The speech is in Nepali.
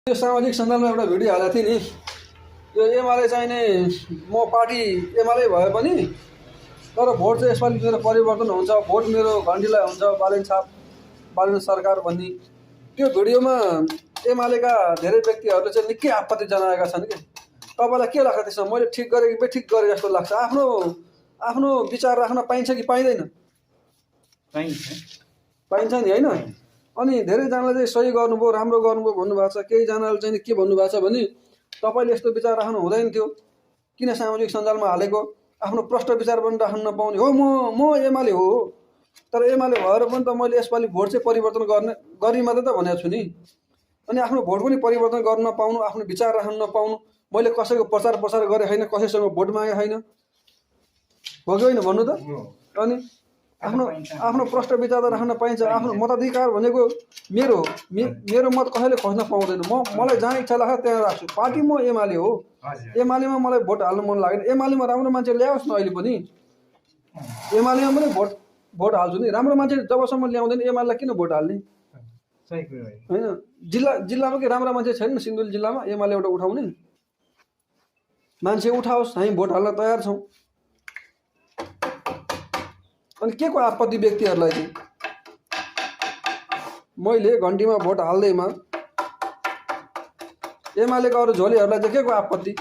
यो सामाजिक सञ्जालमा एउटा भिडियो हालेको थिएँ नि, यो एमाले चाहिने म पार्टी एमाले भए पनि तर भोट चाहिँ यसपालि मेरो परिवर्तन हुन्छ, भोट मेरो घन्टीलाई हुन्छ, बालेन सरकार भन्ने त्यो भिडियोमा एमालेका धेरै व्यक्तिहरूले चाहिँ निकै आपत्ति जनाएका छन् कि तपाईँलाई के लाग्छ त्यसमा? मैले ठिक गरेँ कि बेठिक गरेँ जस्तो लाग्छ? आफ्नो विचार राख्न पाइन्छ कि पाइँदैन? पाइन्छ नि, होइन? अनि धेरैजनाले चाहिँ सही गर्नुभयो, राम्रो गर्नुभयो भन्नुभएको छ। केहीजनाले चाहिँ के भन्नुभएको छ भने तपाईँले यस्तो विचार राख्नु हुँदैन थियो, किन सामाजिक सञ्जालमा हालेको? आफ्नो प्रष्ट विचार पनि राख्न नपाउने हो। म एमाले हो, तर एमाले भएर पनि त मैले यसपालि भोट चाहिँ परिवर्तन गर्ने मात्रै त भनेको छु नि। अनि आफ्नो भोट पनि परिवर्तन गर्न नपाउनु, आफ्नो विचार राख्न नपाउनु, मैले कसैको प्रचार गरेँ होइन, कसैसँग भोट मागे होइन, हो कि होइन भन्नु त? अनि आफ्नो प्रष्ट विचार त राख्न पाइन्छ। आफ्नो मताधिकार भनेको मेरो मत कसैले खोज्न पाउँदैन। मलाई जहाँ इच्छा लाग्छ त्यहाँ राख्छु। पार्टी म एमाले हो, एमालेमा मलाई भोट हाल्नु मन लागेन। एमालेमा राम्रो मान्छे ल्याओस् न, अहिले पनि एमालेमा पनि भोट हाल्छु नि। राम्रो मान्छे जबसम्म ल्याउँदैन एमालेलाई किन भोट हाल्ने? होइन, जिल्लामा के राम्रा मान्छे छैन सिन्धुली जिल्लामा एमाले एउटा उठाउने? मान्छे उठाओस्, हामी भोट हाल्न तयार छौँ। अनि के को आपत्ति व्यक्तिहरूलाई चाहिँ? मैले घन्टीमा भोट हाल्दैमा एमालेका अरू झोलीहरूलाई चाहिँ के को आपत्ति?